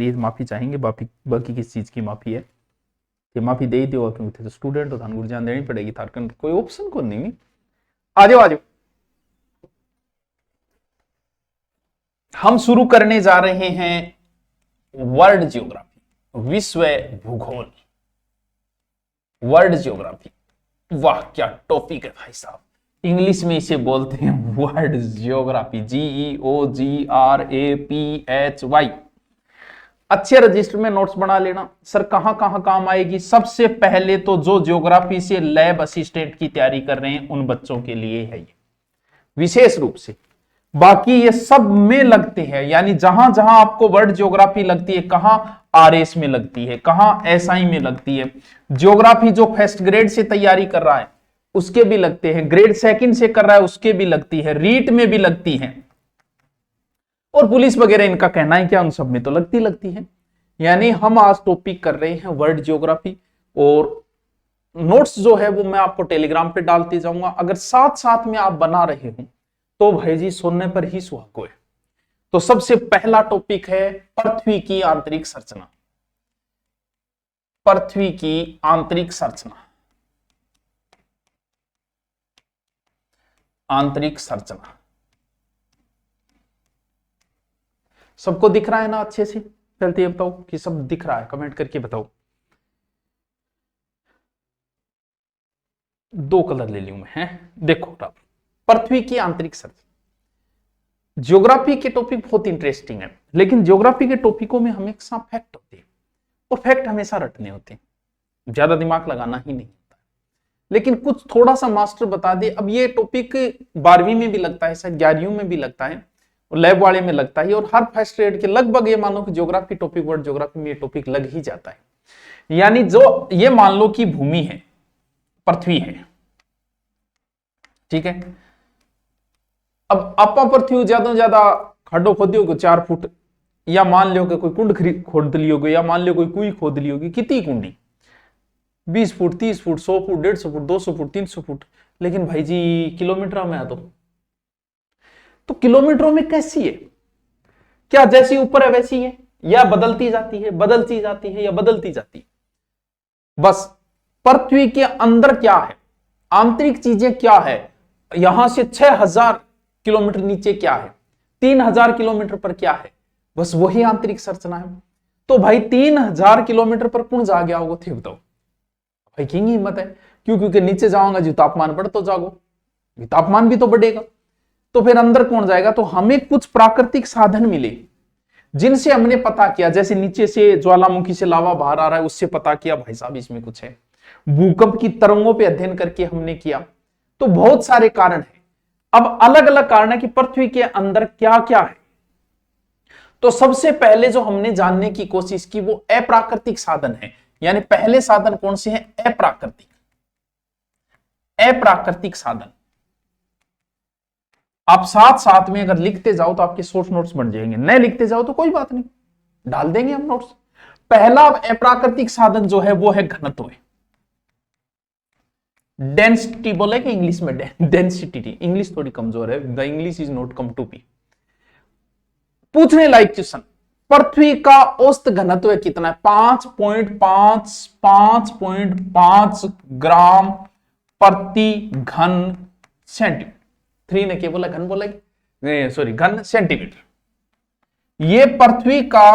Please माफी चाहेंगे, बाकी बाकी किस चीज की माफी है, ये माफी दे ही दो क्योंकि थे तो स्टूडेंट हो, थान जान देनी पड़ेगी, थार कोई ऑप्शन को नहीं। आ जाओ आ जाओ, हम शुरू करने जा रहे हैं वर्ल्ड ज्योग्राफी, विश्व भूगोल, वर्ल्ड ज्योग्राफी। वाह क्या टॉपिक है भाई साहब, इंग्लिश में इसे बोलते हैं वर्ल्ड ज्योग्राफी, GEOGRAPHY। अच्छे रजिस्टर में नोट्स बना लेना। सर कहां कहां काम आएगी? सबसे पहले तो जो ज्योग्राफी से लैब असिस्टेंट की तैयारी कर रहे हैं उन बच्चों के लिए है ये विशेष रूप से, बाकी ये सब में लगते हैं, यानी जहां जहां आपको वर्ल्ड ज्योग्राफी लगती है, कहां RS में लगती है, कहां SI में लगती है। ज्योग्राफी जो फर्स्ट ग्रेड से तैयारी कर रहा है उसके भी लगते हैं, ग्रेड सेकंड से कर रहा है उसके भी लगती है, रीट में भी लगती है, और पुलिस वगैरह इनका कहना है क्या, उन सब में तो लगती है। यानी हम आज टॉपिक कर रहे हैं वर्ल्ड ज्योग्राफी, और नोट्स जो है वो मैं आपको टेलीग्राम पे डालते जाऊंगा। अगर साथ साथ में आप बना रहे हो तो भाई जी सुनने पर ही सुहागो है। तो सबसे पहला टॉपिक है पृथ्वी की आंतरिक संरचना, पृथ्वी की आंतरिक संरचना, आंतरिक संरचना। सबको दिख रहा है ना अच्छे से? चलते बताओ कि सब दिख रहा है, कमेंट करके बताओ। 2 कलर ले लूं मैं, हैं देखो पृथ्वी की आंतरिक संरचना। ज्योग्राफी के टॉपिक बहुत इंटरेस्टिंग है, लेकिन ज्योग्राफी के टॉपिकों में हमेशा फैक्ट होते हैं, और फैक्ट हमेशा रटने होते हैं, ज्यादा दिमाग लगाना ही नहीं होता है। लेकिन कुछ थोड़ा सा मास्टर बता दे। अब ये टॉपिक 12वीं में भी लगता है, शायद 11वीं में भी लगता है, और लैब वाले में लगता है, और हर फर्स्ट ग्रेड के लगभग ये मानो कि ज्योग्राफी टॉपिक, वर्ल्ड ज्योग्राफी में ये टॉपिक लग ही जाता है। यानी जो ये मान लो कि भूमि है, पृथ्वी है, ठीक है। अब आपा पृथ्वी ज्यादा ज्यादा खड्डो खोदियो को 4 फुट, या मान लो कि कोई कुंड खोद ली होगी, या मान लो कोई कुई खोद ली होगी, कितनी कुंडी 20 foot 30 foot 100 foot 150 foot 200 foot 300 foot, लेकिन भाई जी किलोमीटर में आ तो किलोमीटरों में कैसी है? क्या जैसी ऊपर है वैसी है, या बदलती जाती है, बदलती जाती है, या बदलती जाती है? बस पृथ्वी के अंदर क्या है, आंतरिक चीजें क्या है, यहां से 6000 किलोमीटर नीचे क्या है, 3000 किलोमीटर पर क्या है, बस वही आंतरिक संरचना है। तो भाई 3000 किलोमीटर पर कौन जा गया होगा थे बताओ? भाई की हिम्मत है, क्यों? क्योंकि नीचे जाऊंगा जो तापमान बढ़ तो जागो, तापमान भी तो बढ़ेगा, तो फिर अंदर कौन जाएगा? तो हमें कुछ प्राकृतिक साधन मिले जिनसे हमने पता किया, जैसे नीचे से ज्वालामुखी से लावा बाहर आ रहा है, उससे पता किया भाई साहब इसमें कुछ है, भूकंप की तरंगों पे अध्ययन करके हमने किया। तो बहुत सारे कारण हैं। अब अलग अलग कारण है कि पृथ्वी के अंदर क्या क्या है। तो सबसे पहले जो हमने जानने की कोशिश की वो अप्राकृतिक साधन है। यानी पहले साधन कौन से हैं? अप्राकृतिक, अप्राकृतिक साधन। आप साथ साथ में अगर लिखते जाओ तो आपके शॉर्ट नोट्स बन जाएंगे, नहीं लिखते जाओ तो कोई बात नहीं, डाल देंगे हम नोट्स। पहला अप्राकृतिक साधन जो है वो है घनत्व, डेंसिटी बोलेंगे इंग्लिश में, डेंसिटी। इंग्लिश थोड़ी कमजोर है, the English is not come to be. पूछने लायक क्वेश्चन, पृथ्वी का औसत घनत्व कितना है? 5.5 ग्राम प्रति घन सेंटीमीटर। 3 ने क्या बोला? घन बोला, सॉरी घन सेंटीमीटर। ये पृथ्वी का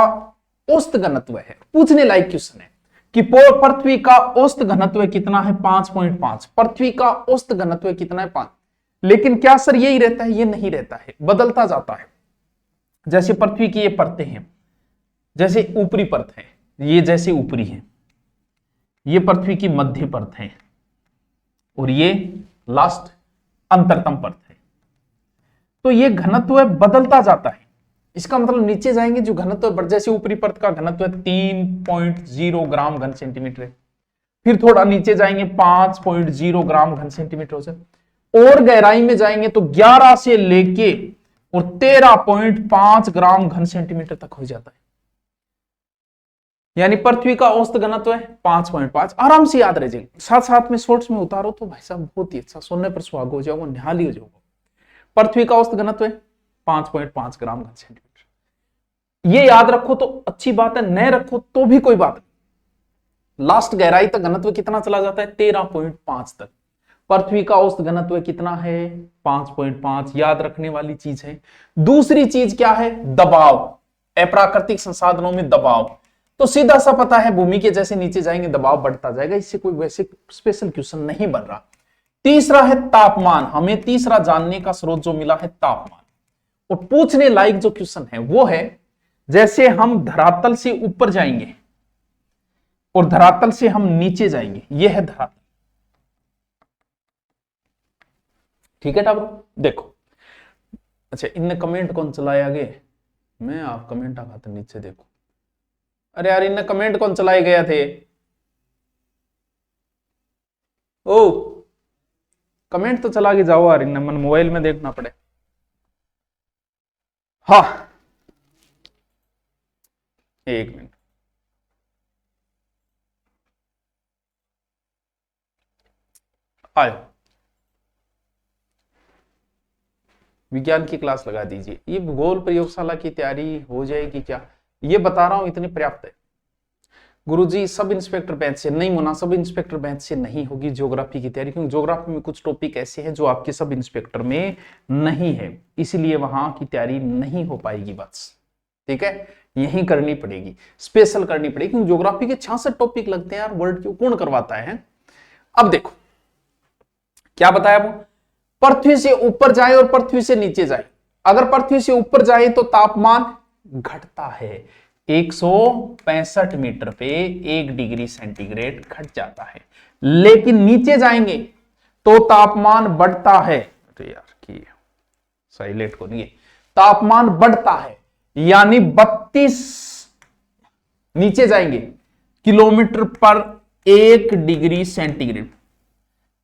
औसत घनत्व है। पूछने लायक क्वेश्चन है कि पृथ्वी का औसत घनत्व कितना है? 5.5। पृथ्वी का औसत घनत्व कितना है? 5। लेकिन क्या सर यही रहता है? ये नहीं रहता है, बदलता जाता है। जैसे पृथ्वी की ये परतें हैं, जैसे ऊपरी परत है, ये जैसे ऊपरी है, ये पृथ्वी की मध्य परत है, और ये लास्ट अंतरतम परत है। तो ये घनत्व बदलता जाता है। इसका मतलब नीचे जाएंगे जो घनत्व बढ़, जैसे ऊपरी परत का घनत्व 3.0 ग्राम घन सेंटीमीटर है, फिर थोड़ा नीचे जाएंगे 5.0 ग्राम घन सेंटीमीटर से, और गहराई में जाएंगे तो 11 से लेके और 13.5 ग्राम घन सेंटीमीटर तक हो जाता है। यानी पृथ्वी का औसत घनत्व है 5.5। आराम से याद रह जाएगा, साथ साथ में शॉर्ट्स में उतारो तो भाई साहब बहुत ही अच्छा, सोने पर सुहाग हो जाओगे, निहाली हो जाओगे। पृथ्वी का औसत घनत्व है 5.5 ग्राम घन सेंटीमीटर। ये याद रखो तो अच्छी बात है, न रखो तो भी कोई बात नहीं। लास्ट गहराई तक घनत्व कितना चला जाता है? 13.5 तक। पृथ्वी का औसत घनत्व कितना है? 5.5। याद रखने वाली चीज है। दूसरी चीज क्या है? दबाव। अप्राकृतिक संसाधनों में दबाव। तो सीधा सा पता है, भूमि के जैसे नीचे जाएंगे दबाव बढ़ता जाएगा, इससे कोई वैसे स्पेशल क्वेश्चन नहीं बन रहा। तीसरा है तापमान। हमें तीसरा जानने का स्रोत जो मिला है तापमान। और पूछने लायक जो क्वेश्चन है वो है, जैसे हम धरातल से ऊपर जाएंगे और धरातल से हम नीचे जाएंगे, यह है धरातल। ठीक है टाबरो, देखो। अच्छा, इनने कमेंट कौन चलाए आगे? मैं आप कमेंट आते नीचे देखो। अरे यार, इनने कमेंट कौन चलाए गए थे? ओ, कमेंट तो चला के जाओ यार, इनने मन मोबाइल में देखना पड़े। हाँ, एक मिनट। आयो, विज्ञान की क्लास लगा दीजिए। ये भूगोल प्रयोगशाला की तैयारी हो जाएगी क्या? ये बता रहा हूं, इतनी पर्याप्त है। गुरुजी सब इंस्पेक्टर बैच से नहीं होना, सब इंस्पेक्टर बैच से नहीं होगी ज्योग्राफी की तैयारी, क्योंकि ज्योग्राफी में कुछ टॉपिक ऐसे हैं जो आपके सब इंस्पेक्टर में नहीं है, इसलिए वहां की तैयारी नहीं हो पाएगी। बस ठीक है, यही करनी पड़ेगी, स्पेशल करनी पड़ेगी, क्योंकि ज्योग्राफी के 66 टॉपिक लगते हैं यार, वर्ल्ड क्यों कौन करवाता है। अब देखो क्या बताया वो, पृथ्वी से ऊपर जाए और पृथ्वी से नीचे जाए। अगर पृथ्वी से ऊपर जाए तो तापमान घटता है, 165 मीटर पे 1 डिग्री सेंटीग्रेड घट जाता है। लेकिन नीचे जाएंगे तो तापमान बढ़ता है। तो यार की साइलेंट को नहीं, तापमान बढ़ता है, यानी 32 नीचे जाएंगे किलोमीटर पर 1 डिग्री सेंटीग्रेड।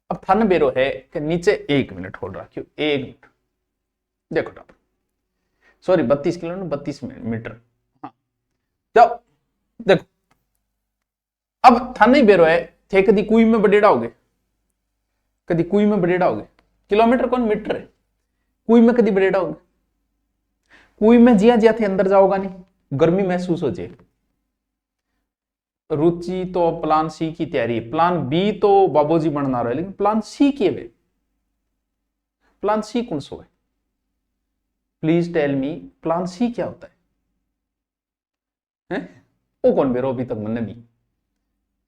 अब थन बेरो है कि नीचे, 1 मिनट होल्ड रखियो, 1 मिनट देखो ना, सॉरी 32 किलोमीटर 32 मीटर। हाँ, जब देखो अब थन ही बेरो है थे, कदी कुई में बडेड़ा हो गए, कदी कुई में बडेड़ा हो गए। किलोमीटर कौन मीटर है, कुई में कदी बडेड़ा हो गए। कुई में जिया जिया थे अंदर जाओगा नहीं, गर्मी महसूस हो जाए। रुचि तो प्लान सी की तैयारी, प्लान बी तो बाबूजी बनना रहा है, लेकिन प्लान सी के वे, प्लान सी कौन सो है? Please tell me, plan C क्या होता है? वो कौन बेरो अभी तक मैंने भी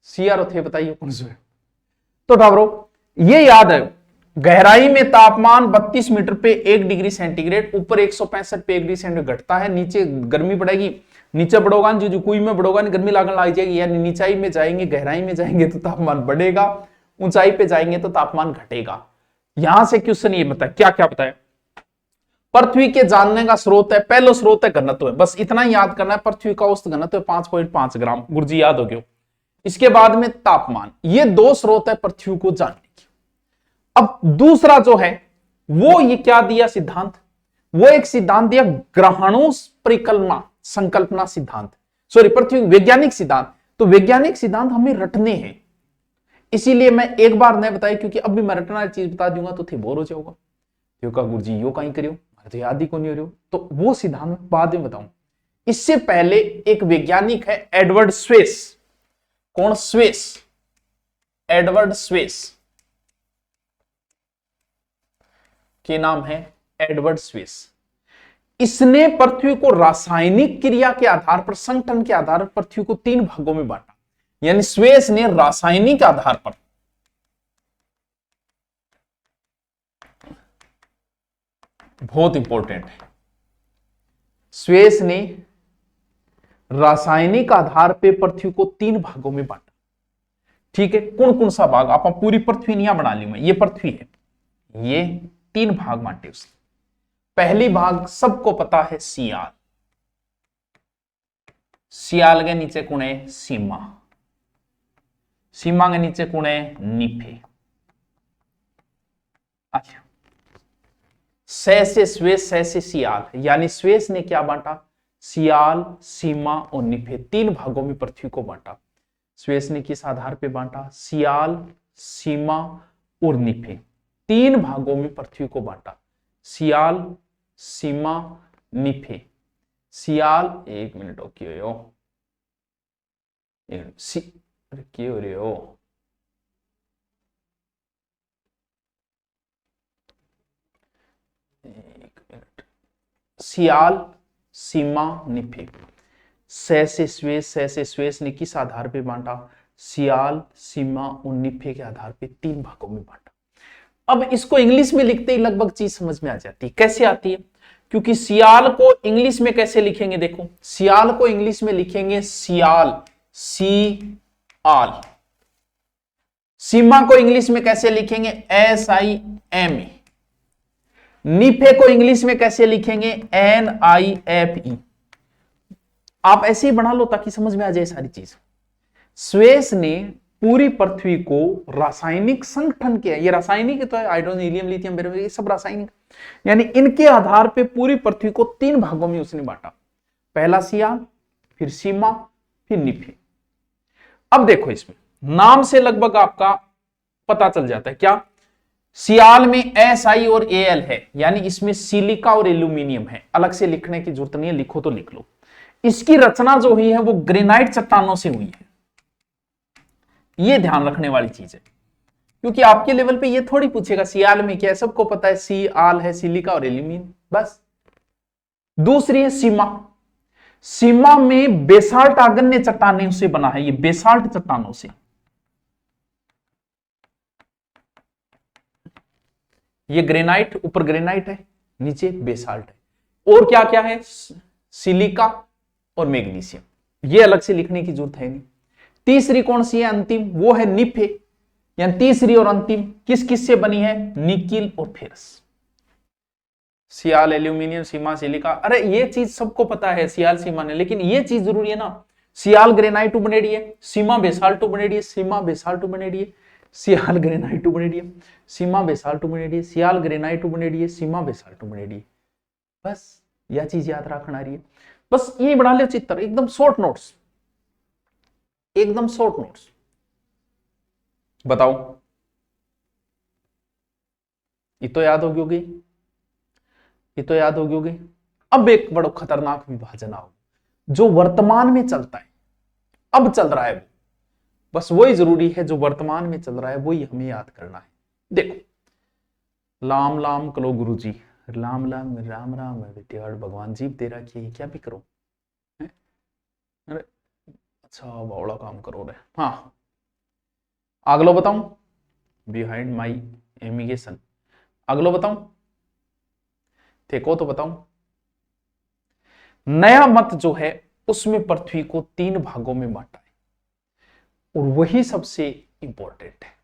सी आर थे, बताइए कौन सो है? तो टाबरो ये याद है, गहराई में तापमान 32 मीटर पे 1 डिग्री सेंटीग्रेड, ऊपर 165 पे 1 डिग्री सेंटीग्रेड घटता है, नीचे गर्मी बढ़ेगी, नीचे बढ़ोगा जो कुई में बढ़ोगा गर्मी लागने लग जाएगी, यानी नीचाई में जाएंगे, गहराई में जाएंगे तो तापमान बढ़ेगा, ऊंचाई पे जाएंगे तो तापमान घटेगा। यहां से क्वेश्चन ये बताया, क्या क्या बताया? पृथ्वी के जानने का स्रोत है, पहला स्रोत है घनत्व है, बस इतना ही याद करना है। पृथ्वी का औसत घनत्व 5.5 ग्राम, गुरुजी याद हो गया। इसके बाद में तापमान, ये 2 स्रोत है पृथ्वी को जानने की। अब दूसरा जो है वो ये क्या दिया सिद्धांत, वो एक सिद्धांत दिया ग्रहणों परिकल्पना संकल्पना सिद्धांत, सॉरी पृथ्वी वैज्ञानिक सिद्धांत। तो वैज्ञानिक सिद्धांत हमें रटने हैं, इसीलिए मैं एक बार नहीं बताई, क्योंकि अब भी मैं रटना वाली चीज बता दूंगा तो थे बोर हो जाओगा, यो का गुरुजी यो कहीं करियो, तो याद ही को नहीं हो रही हो, तो वो सिद्धांत बाद में बताऊं। इससे पहले एक वैज्ञानिक है एडवर्ड स्वेस। कौन? स्वेस, एडवर्ड स्वेस के नाम है एडवर्ड स्वेस। इसने पृथ्वी को रासायनिक क्रिया के आधार पर, संगठन के आधार पर पृथ्वी को 3 भागों में बांटा। यानी स्वेस ने रासायनिक आधार पर, बहुत इंपॉर्टेंट है, स्वेस ने रासायनिक आधार पर पृथ्वी को 3 भागों में बांटा। ठीक है, कौन कौन सा भाग? आप पूरी पृथ्वी नहीं बना ली मैं, ये पृथ्वी है, ये 3 भाग बांटे उसने। पहली भाग सबको पता है सियाल, सियाल के नीचे कौन है? सीमा, सीमा के नीचे कौन है? निफे। अच्छा, सै से स्वेस, सै से सियाल, यानी स्वेस ने क्या बांटा? सियाल, सीमा और निफे, 3 भागों में पृथ्वी को बांटा। स्वेस ने किस आधार पे बांटा? सियाल, सीमा और निफे, 3 भागों में पृथ्वी को बांटा। सियाल, सीमा, निफे। सियाल, एक मिनट ओके हो, अरे क्या हो रहे हो, एक मिनट, सियाल, सीमा, निफे, सह से स्वेस ने किस आधार पे बांटा, सियाल, सीमा और निफे के आधार पे 3 भागों में बांटा। अब इसको इंग्लिश में लिखते ही लगभग चीज समझ में आ जाती है। कैसे आती है, क्योंकि सियाल को इंग्लिश में कैसे लिखेंगे, देखो सियाल को इंग्लिश में लिखेंगे सियाल, सी आल। सीमा को इंग्लिश में कैसे लिखेंगे, SIMA। निफे को इंग्लिश में कैसे लिखेंगे, NIFE। आप ऐसे ही बना लो ताकि समझ में आ जाए सारी चीज। स्वेस ने पूरी पृथ्वी को रासायनिक संगठन किया, ये रासायनिक तो है, हाइड्रोजन, हीलियम, लिथियम, बेरिलियम, ये सब रासायनिक, यानी इनके आधार पे पूरी पृथ्वी को 3 भागों में उसने बांटा। पहला सियाल, फिर सीमा, फिर निफे। अब देखो इसमें नाम से लगभग आपका पता चल जाता है क्या, सियाल में SI और AL है, यानी इसमें सिलिका और एल्यूमिनियम है, अलग से लिखने की जरूरत नहीं है, लिखो तो लिख लो। इसकी रचना जो हुई है वो ग्रेनाइट चट्टानों से हुई है, ये ध्यान रखने वाली चीज है, क्योंकि आपके लेवल पे ये थोड़ी पूछेगा सियाल में क्या है, सबको पता है सियाल है सिलिका और एल्यूमिनियम बस। दूसरी है सीमा, सीमा में बेसाल्ट आग्नेय चट्टानों से बना है, ये बेसाल्ट चट्टानों से, ये ग्रेनाइट, ऊपर ग्रेनाइट है, नीचे बेसाल्ट है। और क्या क्या है, सिलिका और मैग्नीशियम, ये अलग से लिखने की जरूरत है नहीं। तीसरी कौन सी है, अंतिम, वो है निफे, यानी तीसरी और अंतिम किस किस से बनी है, निकिल और फेरस। सियाल, एल्यूमिनियम, सीमा, सिलिका, अरे ये चीज सबको पता है सियाल सीमा ने, लेकिन ये चीज जरूरी है ना, सियाल ग्रेनाइट बनेड़ी है, सीमा बेसाल्ट बनेड़ी है, सीमा बेसाल्ट बनेड़ी है, सियाल ग्रेनाइट बनेड़ी है, सीमा बेसाल्ट बनेड़ी है, सियाल ग्रेनाइट बनेड़ी है, सीमा बेसाल्ट बनेड़ी है, बस यह चीज याद रखना रही है। बस ये बना ले चित्र, एकदम शॉर्ट नोट्स, एकदम शॉर्ट नोट्स। बताओ, ये तो याद होगी, ये तो याद होगी। अब एक बड़ा खतरनाक विभाजन आओ, जो वर्तमान में चलता है, अब चल रहा है, बस वही जरूरी है, जो वर्तमान में चल रहा है वही हमें याद करना है। देखो, लाम लाम कलो गुरु जी, लाम लाम राम राम बेटियाड़, भगवान जीव तेरा किए, क्या भी करो, अरे अच्छा बावड़ा काम करो रे। हाँ, अगलो बताऊं, बिहाइंड माई एमिगेशन, अगलो बताऊं, देखो तो बताऊं, नया मत जो है उसमें पृथ्वी को 3 भागों में बांटा है, और वही सबसे इंपॉर्टेंट है,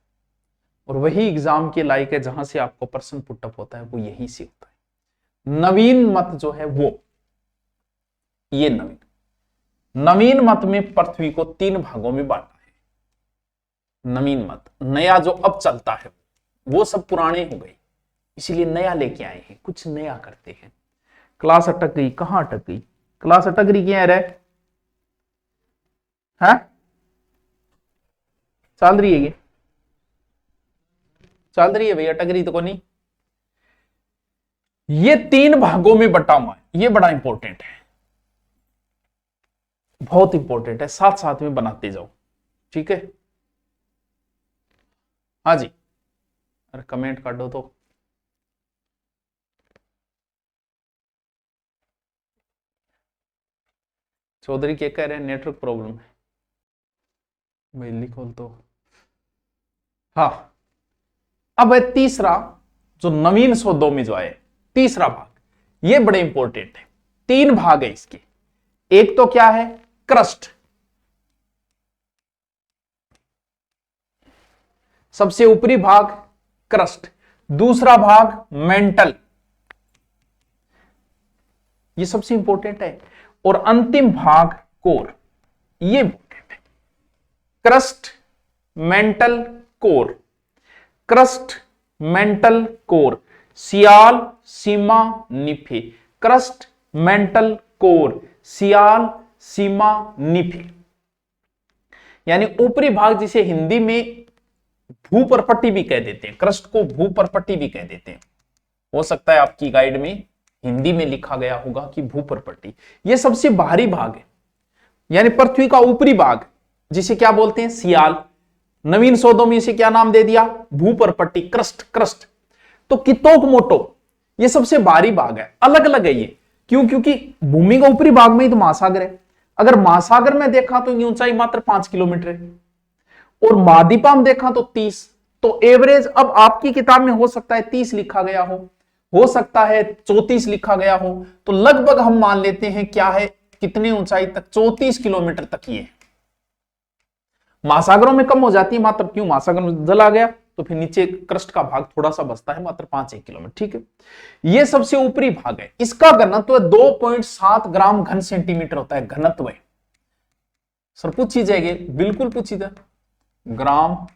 और वही एग्जाम के लायक है, जहां से आपको प्रश्न पुटअप होता है वो यहीं से होता है। नवीन मत जो है वो, ये नवीन मत में पृथ्वी को 3 भागों में बांटा है। नवीन मत, नया जो अब चलता है वो सब पुराने हो गए, इसीलिए नया लेके आए हैं, कुछ नया करते हैं। क्लास अटक गई, कहां अटक गई क्लास, अटक रही क्या है, चल रही है, ये चल रही है भाई, अटक रही तो को नहीं। ये 3 भागों में बटा हुआ है, ये बड़ा इंपॉर्टेंट है, बहुत इंपॉर्टेंट है, साथ साथ में बनाते जाओ, ठीक है। हाँ जी, अरे कमेंट कर दो तो, चौधरी क्या कह रहे हैं, नेटवर्क प्रॉब्लम है भाई, लिखो तो। हाँ, अब है तीसरा, जो नवीन शोधों में जो है तीसरा भाग, ये बड़े इंपॉर्टेंट है। 3 भाग है इसके, एक तो क्या है, क्रस्ट, सबसे ऊपरी भाग क्रस्ट, दूसरा भाग मेंटल, ये सबसे इंपॉर्टेंट है, और अंतिम भाग कोर, ये इंपॉर्टेंट है। Crust, mantle, core, crust, mantle, core, sial, sima, nife, crust, mantle, core, sial, sima, nife, यानी ऊपरी भाग जिसे हिंदी में भूपरपट्टी भी कह देते हैं, क्रस्ट को भूपरपट्टी भी कह देते हैं, हो सकता है आपकी गाइड में हिंदी में लिखा गया होगा कि भूपरपट्टी। यह सबसे बाहरी भाग है, यानी पृथ्वी का ऊपरी भाग, जिसे क्या बोलते हैं, सियाल। नवीन शोधों में इसे क्या नाम दे दिया, भूपरपट्टी, क्रस्ट। क्रस्ट तो कितोक मोटो, ये सबसे बाहरी भाग है, अलग अलग है ये। क्यों? क्योंकि भूमि का ऊपरी भाग में ही तो महासागर है। अगर महासागर में देखा तो ये ऊंचाई मात्र 5 किलोमीटर है, और महाद्वीपा में देखा तो 30। तो एवरेज अब आपकी किताब में हो सकता है 30 लिखा गया हो सकता है 34 लिखा गया हो, तो लगभग हम मान लेते हैं क्या है, कितने ऊंचाई तक, 34 किलोमीटर तक ये। महासागरों में कम हो जाती है मात्र, क्यों, महासागर में जल आ गया तो फिर नीचे क्रस्ट का भाग थोड़ा सा बचता है, मात्र 5-1 किलोमीटर। ठीक है, यह सबसे ऊपरी भाग है। इसका घनत्व 2.7 ग्राम घन सेंटीमीटर होता है, घनत्व। सर पूछी जाएगी, बिल्कुल पूछी जाए, ग्राम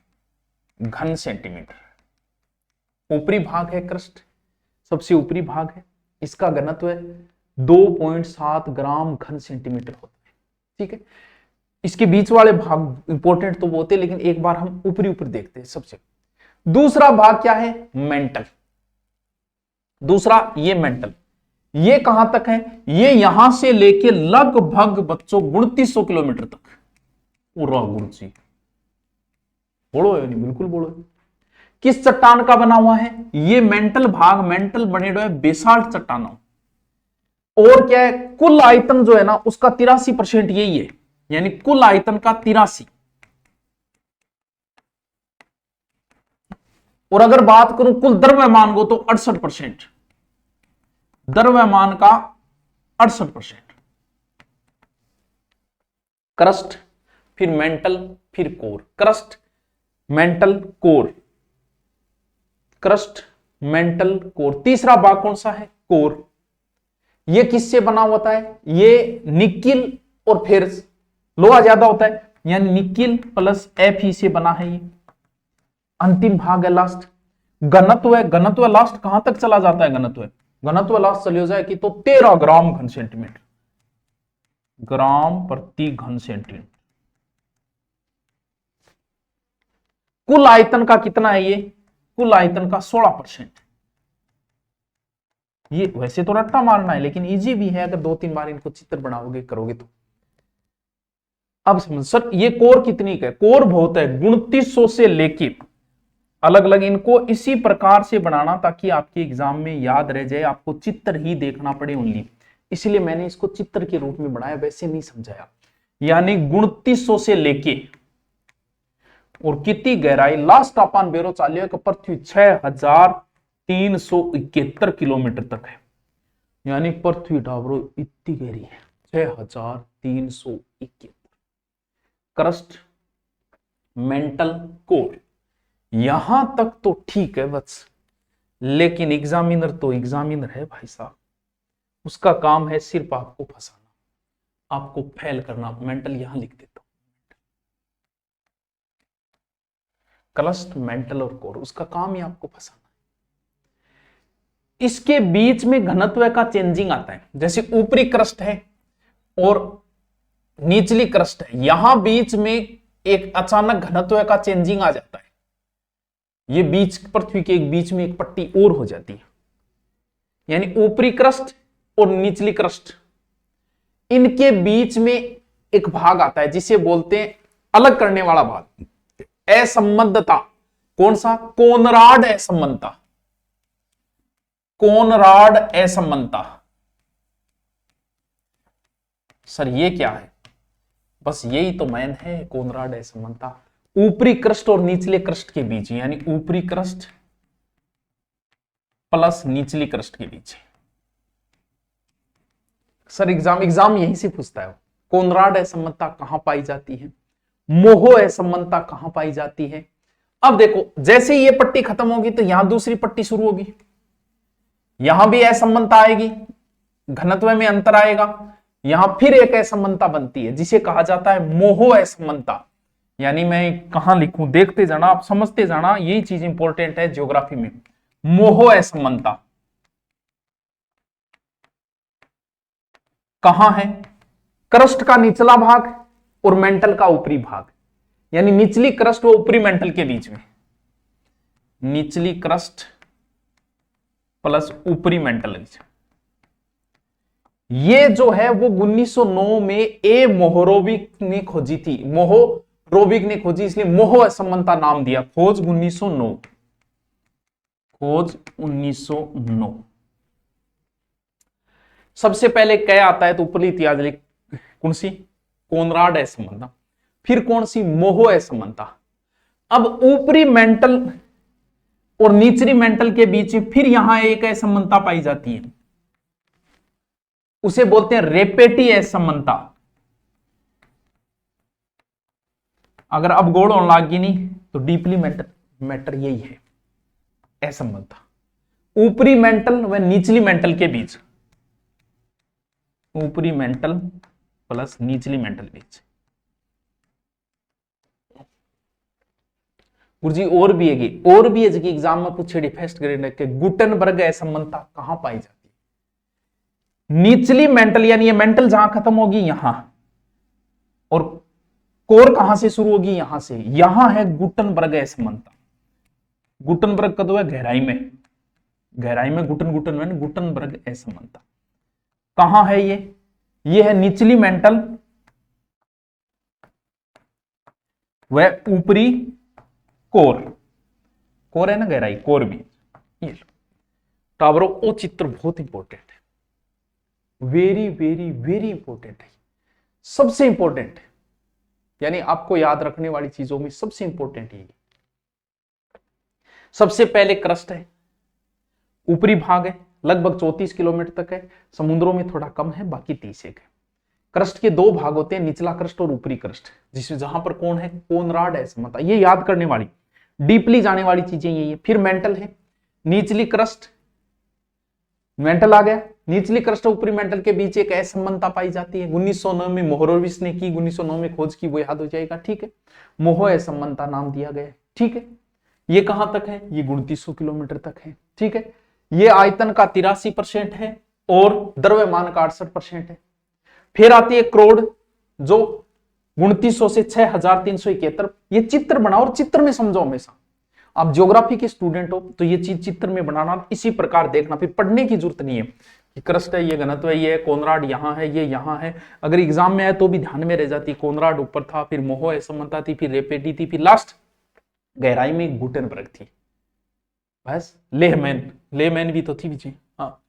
घन सेंटीमीटर। ऊपरी भाग है क्रस्ट, सबसे ऊपरी भाग है, इसका घनत्व 2.7 ग्राम घन सेंटीमीटर होता है। ठीक है, इसके बीच वाले भाग इंपॉर्टेंट तो होते, लेकिन एक बार हम ऊपरी ऊपर देखते हैं। सबसे दूसरा भाग क्या है, मेंटल। दूसरा ये मेंटल, ये कहां तक है, ये यहां से लेके लगभग बच्चों 2900 किलोमीटर तक। पूरा गुरु जी बोलो या नहीं, बिल्कुल बोलो। किस चट्टान का बना हुआ है ये मेंटल भाग, मेंटल बने हुए बेसाल्ट चट्टानों। और क्या है, कुल आयतन जो है ना उसका 83% यही है, यानी कुल आयतन का 83। और अगर बात करूं कुल द्रव्यमान को तो 68%, द्रव्यमान का 68%। क्रस्ट, फिर मेंटल, फिर core. Crust, mantle, core, crust, mantle, core. तीसरा भाग कौन सा है, कोर। ये किससे बना होता है, ये निकिल और फिर लोहा ज्यादा होता है, यानी निकिल प्लस Fe से बना है ये। अंतिम भाग है लास्ट, घनत्व है। घनत्व लास्ट कहां तक चला जाता है, घनत्व लास्ट चले जाए कि तो 13 ग्राम घन सेंटीमीटर, ग्राम प्रति घन सेंटीमीटर। कुल आयतन का कितना है ये, कुल आयतन का 16%। ये वैसे तो रट्टा मारना है, लेकिन इजी भी है अगर 2-3 बार इनको चित्र बनाओगे, करोगे तो। अब समझ सर, ये कोर कितनी का है, कोर बहुत है, 2900 से लेके अलग अलग। इनको इसी प्रकार से बनाना ताकि आपके एग्जाम में याद रह जाए, आपको चित्र ही देखना पड़े ओनली, इसलिए मैंने इसको चित्र के रूप में बनाया, वैसे नहीं समझाया। यानी 2900 से लेके और कितनी गहराई, लास्ट अपन बेरो चालियो का पृथ्वी 6371 किलोमीटर तक है, यानी पृथ्वी डाबरो इतनी गहरी है 6371। क्रस्ट, मेंटल, कोर, यहां तक तो ठीक है बस, लेकिन एग्जामिनर तो एग्जामिनर है भाई साहब, उसका काम है सिर्फ आपको फंसाना, आपको फेल करना। मेंटल यहां लिख देता हूं, क्रस्ट, मेंटल और कोर, उसका काम ही आपको फंसाना। इसके बीच में घनत्व का चेंजिंग आता है, जैसे ऊपरी क्रस्ट है और निचली क्रस्ट है, यहां बीच में एक अचानक घनत्व का चेंजिंग आ जाता है। ये बीच, पृथ्वी के एक बीच में एक पट्टी और हो जाती है, यानी ऊपरी क्रस्ट और निचली क्रस्ट, इनके बीच में एक भाग आता है जिसे बोलते हैं अलग करने वाला भाग, असंबद्धता। कौन सा, कोनराड असमानता, कोनराड असमानता। सर ये क्या है, बस यही तो मैन है, कोनराड असमानता। ऊपरी क्रस्ट और निचले क्रस्ट के बीच, यानी ऊपरी क्रस्ट प्लस निचली क्रस्ट के बीच। सर एग्जाम यहीं से पूछता है, कोनराड असमानता कहां पाई जाती है, मोहो असमानता कहां पाई जाती है। अब देखो, जैसे ये पट्टी खत्म होगी तो यहां दूसरी पट्टी शुरू होगी, यहां भी असमानता आएगी, घनत्व में अंतर आएगा, यहां फिर एक असमानता बनती है जिसे कहा जाता है मोहो असमानता। यानी मैं कहां लिखूं, देखते जाना, आप समझते जाना, यही चीज इंपॉर्टेंट है ज्योग्राफी में। मोहो असमानता कहां है, क्रस्ट का निचला भाग और मेंटल का ऊपरी भाग, यानी निचली क्रस्ट और ऊपरी मेंटल के बीच में, निचली क्रस्ट प्लस ऊपरी मेंटल। ये जो है वो 1909 में ए मोहरोविक ने खोजी थी, मोहरोविक ने खोजी, इसलिए मोह असमानता नाम दिया। खोज 1909, खोज 1909। सबसे पहले क्या आता है तो ऊपरी इतिहास लिख, कौन सी? कोनराड असमानता। फिर कौन सी? मोह असमानता। अब ऊपरी मेंटल और निचली मेंटल के बीच में फिर यहां एक असमानता पाई जाती है, उसे बोलते हैं रेपेटी असमानता। अगर अब गोड़ होने लागी नहीं तो डीपली मैटर यही है असमानता, ऊपरी मेंटल व निचली मेंटल के बीच, ऊपरी मेंटल प्लस निचली मेंटल बीच। गुरुजी और भी है जी एग्जाम में पूछे फर्स्ट ग्रेड के गुटनबर्ग असमानता कहां पाई जाती है? निचली मेंटल यानी ये मेंटल जहां खत्म होगी यहां, और कोर कहां से शुरू होगी? यहां से। यहां है गुटनबर्ग असमानता। गुटनबर्ग कद है गहराई में, गहराई में गुटनबर्ग असमानता कहां है? ये है निचली मेंटल व ऊपरी कोर। कोर है ना गहराई, कोर भी। ये लो टावरों, वो चित्र बहुत इंपॉर्टेंट है, वेरी वेरी वेरी इंपॉर्टेंट है, सबसे इंपॉर्टेंट है, यानी आपको याद रखने वाली चीजों में सबसे इंपॉर्टेंट है। सबसे पहले क्रस्ट है, ऊपरी भाग है, लगभग 34 किलोमीटर तक है, समुद्रों में थोड़ा कम है, बाकी 30 है। क्रस्ट के दो भाग होते हैं, निचला क्रस्ट और ऊपरी क्रस्ट, जिसमें जहां पर कौन है? कोनराड असमानता। ये याद करने वाली, डीपली जाने वाली चीजें यही है। फिर मेंटल है, निचली क्रस्ट, मेंटल आ गया, निचली क्रस्ट और ऊपरी मेंटल के बीच एक असमानता पाई जाती है। 1909 में मोहरोविच ने की, 1909 में खोज की, वो याद हो जाएगा, ठीक है। मोह असमानता नाम दिया गया, ठीक है। ये कहां तक है? ये 2900 किलोमीटर तक है, ठीक है। ये आयतन का 83% है और द्रव्यमान का 68% है। फिर आती है क्रोड, जो 2900 से 6371। ये चित्र बनाओ और चित्र में समझो हमेशा। आप ज्योग्राफी के स्टूडेंट हो तो ये चीज चित्र में बनाना, इसी प्रकार देखना, फिर पढ़ने की जरूरत नहीं है कि क्रस्ट है, ये घनत्व है, ये कोनराड यहां है, ये यहां है। अगर एग्जाम में आए तो भी ध्यान में रह जाती, कोनराड ऊपर था, फिर मोह असमानता थी, फिर रेपेटी थी, फिर लास्ट गहराई में गुटेनबर्ग थी। बस लेहमैन भी तो थी बीच में, हाँ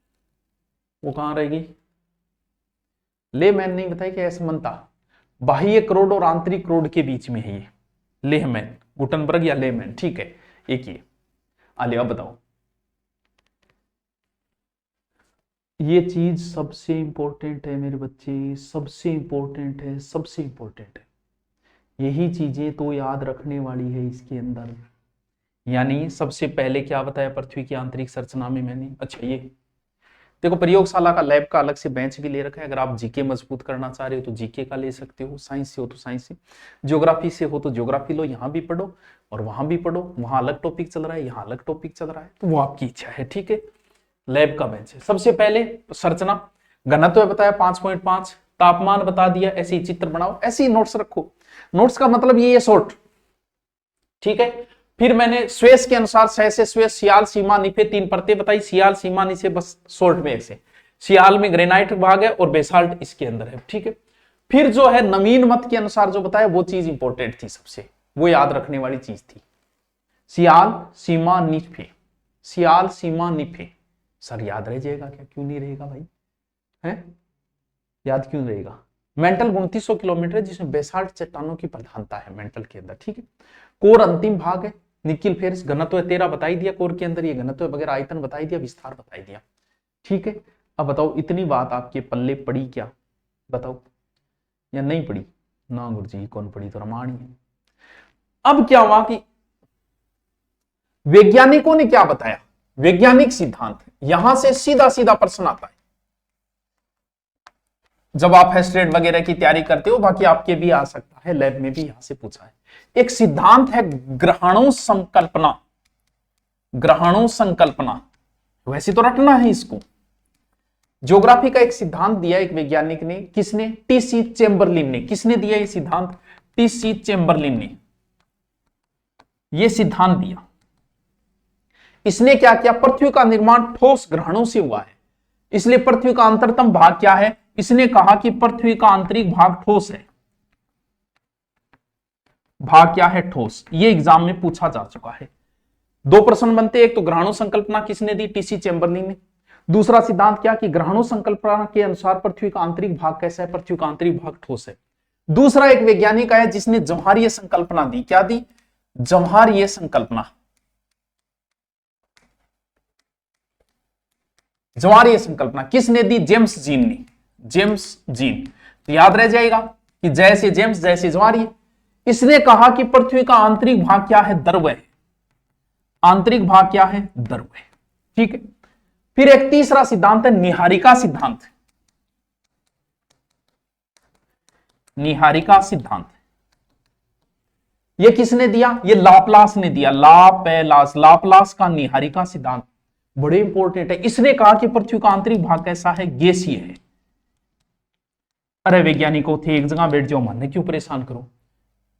वो कहां रहेगी? लेहमैन नहीं बताई कि असमानता बाह्य क्रोड और आंतरिक क्रोड के बीच में है ये लेहमैन, गुटेनबर्ग या लेहमैन, ठीक है, एक ही। आलिया बताओ, ये चीज सबसे इंपॉर्टेंट है मेरे बच्चे, सबसे इंपॉर्टेंट है, सबसे इंपॉर्टेंट है। यही चीजें तो याद रखने वाली है इसके अंदर। यानी सबसे पहले क्या बताया पृथ्वी की आंतरिक संरचना में मैंने? अच्छा ये देखो, प्रयोगशाला का लैब का अलग से बेंच भी ले रखा है। अगर आप जीके मजबूत करना चाह रहे हो तो जीके का ले सकते हो, साइंस से हो तो साइंस से, ज्योग्राफी से हो तो ज्योग्राफी लो, यहाँ भी पढ़ो और वहां भी पढ़ो, वहां अलग टॉपिक चल रहा है, यहाँ अलग टॉपिक चल रहा है, तो वो आपकी इच्छा है, ठीक है। लैब का बेंच है। सबसे पहले संरचना, घनत्व बताया 5.5, तापमान बता दिया, ऐसे ही चित्र बनाओ, ऐसे ही नोट्स रखो। नोट्स का मतलब ये शॉर्ट, ठीक है। फिर मैंने स्वेस के अनुसार सह से स्वेस, सियाल, सीमा, निफे 3 परतें बताई। सियाल, सीमा, निफे बस शॉर्ट में ऐसे। सियाल में ग्रेनाइट भाग है और बेसाल्ट इसके अंदर है, ठीक है। फिर जो है नवीन मत के अनुसार जो बताया वो चीज इंपॉर्टेंट थी सबसे, वो याद रखने वाली चीज थी। सियाल, सीमा, निफे, सियाल, सीमा, निफे। सर याद रह जाएगा क्या? क्यों नहीं रहेगा भाई? है याद क्यों रहेगा? मेंटल 2900 किलोमीटर है, जिसमें बेसाल्ट चट्टानों की प्रधानता है मेंटल के अंदर, ठीक है। कोर अंतिम भाग है, निकिल फेरस, घनत्व 13 बताई दिया, कोर के अंदर ये घनत्व वगैरह, आयतन बताई दिया, विस्तार बताई दिया, ठीक है। अब बताओ इतनी बात आपके पल्ले पड़ी क्या? बताओ, या नहीं पड़ी? ना गुरुजी कौन पड़ी, तो रामायण है। अब क्या हुआ कि वैज्ञानिकों ने क्या बताया? वैज्ञानिक सिद्धांत, यहां से सीधा सीधा प्रश्न आता है जब आप फर्स्ट ग्रेड वगैरह की तैयारी करते हो, बाकी आपके भी आ सकता है, लैब में भी यहां से पूछा है। एक सिद्धांत है ग्रहणों संकल्पना, ग्रहणों संकल्पना, वैसे तो रटना है इसको। ज्योग्राफी का एक सिद्धांत दिया एक वैज्ञानिक ने, किसने? टीसी चेम्बरलिन ने। किसने दिया ये सिद्धांत? टीसी चेम्बरलिन ने ये सिद्धांत दिया। इसने क्या किया? पृथ्वी का निर्माण ठोस ग्रहणों से हुआ है। इसलिए पृथ्वी का अंतरतम भाग क्या है? इसने कहा कि पृथ्वी का आंतरिक भाग ठोस है। भाग क्या है? ठोस। ये एग्जाम में पूछा जा चुका है। दो प्रश्न बनते, एक तो ग्रहणों संकल्पना किसने दी? टीसी चैम्बरलिन ने। दूसरा सिद्धांत क्या कि ग्रहणों संकल्पना के अनुसार पृथ्वी का आंतरिक भाग कैसा है? पृथ्वी का आंतरिक भाग ठोस है। दूसरा एक वैज्ञानिक आया जिसने जवाहरीय संकल्पना दी। क्या दी? जवाहरीय संकल्पना। जवाहरीय संकल्पना किसने दी? जेम्स जीन ने। James gene. तो याद रह जाएगा कि जैसे जेम्स जैसे जवाहरीय। इसने कहा कि पृथ्वी का आंतरिक भाग क्या है? द्रव है। आंतरिक भाग क्या है? द्रव है। ठीक है। फिर एक तीसरा सिद्धांत है निहारिका सिद्धांत। निहारिका सिद्धांत ये किसने दिया? ये लाप्लास ने दिया। लाप्लास का निहारिका सिद्धांत बड़े इंपॉर्टेंट है। इसने कहा कि पृथ्वी का आंतरिक भाग कैसा है? गैसीय है। अरे वैज्ञानिकों थे एक जगह बैठ जाओ, मानने क्यों परेशान करो।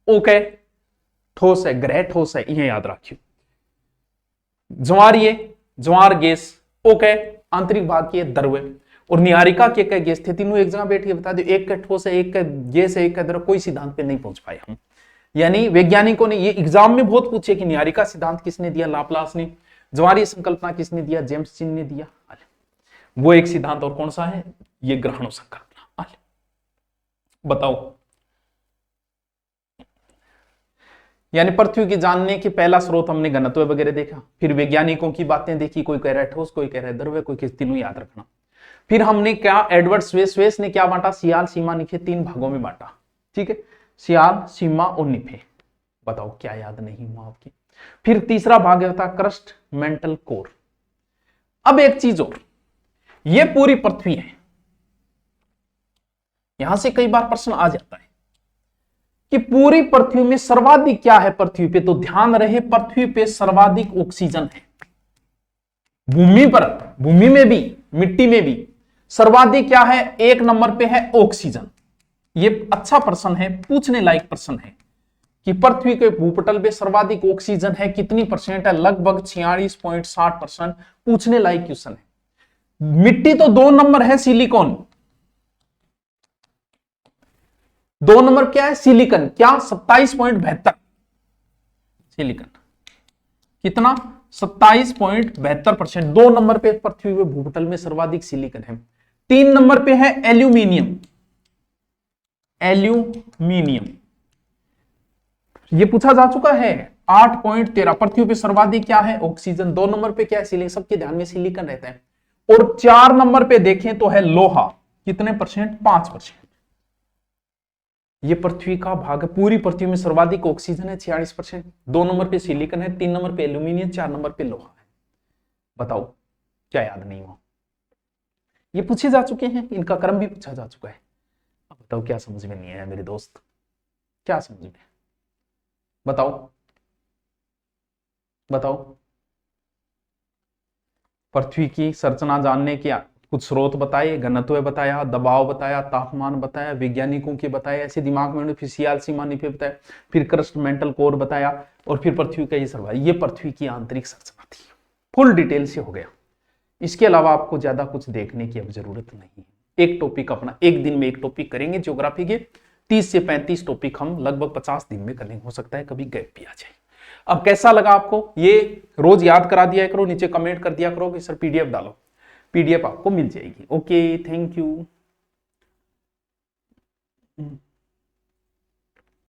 ओके, ठोस है, ग्रह ठोस है, यह याद रखियो। ज्वार गैस, ओके। आंतरिक भाग की द्रव और निहारिका के गैस थे। तीनों एक जगह बैठ के बता दो, एक का ठोस है, एक का गैस है, एक का द्रव। कोई सिद्धांत पे नहीं पहुंच पाए हम। यानी वैज्ञानिकों ने ये एग्जाम में बहुत पूछे कि निहारिका सिद्धांत किसने दिया? लाप्लास ने। ज्वारीय संकल्पना किसने दिया? जेम्स जीन ने दिया। वो एक सिद्धांत और कौन सा है? ये ग्रहणों संकल्पना। बताओ। यानी पृथ्वी की जानने की पहला स्रोत हमने घनत्व वगैरह देखा, फिर वैज्ञानिकों की बातें देखी, कोई कह रहा है ठोस, कोई कह रहा है द्रव्य, कोई किस, तीनों याद रखना। फिर हमने क्या, एडवर्ड स्वेस ने क्या बांटा? सियाल, सीमा, निफे, तीन भागों में बांटा। ठीक है, सियाल, सीमा और निफे। बताओ क्या याद नहीं हुआ आपकी? फिर तीसरा भाग था क्रस्ट, मेंटल कोर। अब एक चीज और, ये पूरी पृथ्वी है। यहां से कई बार प्रश्न आ जाता है कि पूरी पृथ्वी में सर्वाधिक क्या है? पृथ्वी पे तो ध्यान रहे, पृथ्वी पे सर्वाधिक ऑक्सीजन है। भूमि पर, भूमि में भी, मिट्टी में भी सर्वाधिक क्या है? एक नंबर पे है ऑक्सीजन। ये अच्छा प्रश्न है, पूछने लायक प्रश्न है कि पृथ्वी के भूपटल पे सर्वाधिक ऑक्सीजन है, कितनी परसेंट है? लगभग 46.60%। पूछने लायक क्वेश्चन है। मिट्टी तो 2 नंबर है, सिलिकॉन। 2 नंबर क्या है? सिलिकॉन। क्या? 27.72। सिलिकॉन कितना? 27.72%। 2 नंबर पे पृथ्वी पे भूपटल में सर्वाधिक सिलिकॉन है। 3 नंबर पे है एल्यूमिनियम। एल्यूमिनियम ये पूछा जा चुका है। 8.13। पृथ्वी पे सर्वाधिक क्या है? ऑक्सीजन। 2 नंबर पे क्या है? सिलिकॉन। सबके ध्यान में सिलिकॉन रहता है। और 4 नंबर पे देखें तो है लोहा। कितने परसेंट? 5%। ये पृथ्वी का भाग है। पूरी पृथ्वी में सर्वाधिक ऑक्सीजन है 46%। 2 नंबर पे सिलिकॉन है, 3 नंबर पे एल्यूमिनियम, 4 नंबर पे लोहा है। बताओ क्या याद नहीं हुआ? ये पूछे जा चुके हैं, इनका क्रम भी पूछा जा चुका है। अब बताओ क्या समझ में नहीं आया मेरे दोस्त? क्या समझ में? बताओ बताओ। पृथ्वी की संरचना जानने के कुछ स्रोत बताए, घनत्व बताया, दबाव बताया, तापमान बताया, वैज्ञानिकों के बताया, ऐसे दिमाग में फिर सियाल, सीमा, निफे बताया, फिर क्रस्ट, मेंटल कोर बताया, और फिर पृथ्वी का ये सर्वाइव। ये पृथ्वी की आंतरिक संरचना थी। फुल डिटेल से हो गया। इसके अलावा आपको ज्यादा कुछ देखने की अब जरूरत नहीं है। एक टॉपिक अपना, एक दिन में एक टॉपिक करेंगे ज्योग्राफी के। 30 से 35 टॉपिक हम लगभग 50 दिन में कर लेंगे। हो सकता है कभी गैप भी आ जाए। अब कैसा लगा आपको? ये रोज याद करा दिया करो, नीचे कमेंट कर दिया करो कि सर पीडीएफ डालो। पीडीएफ आपको मिल जाएगी। Okay, thank you.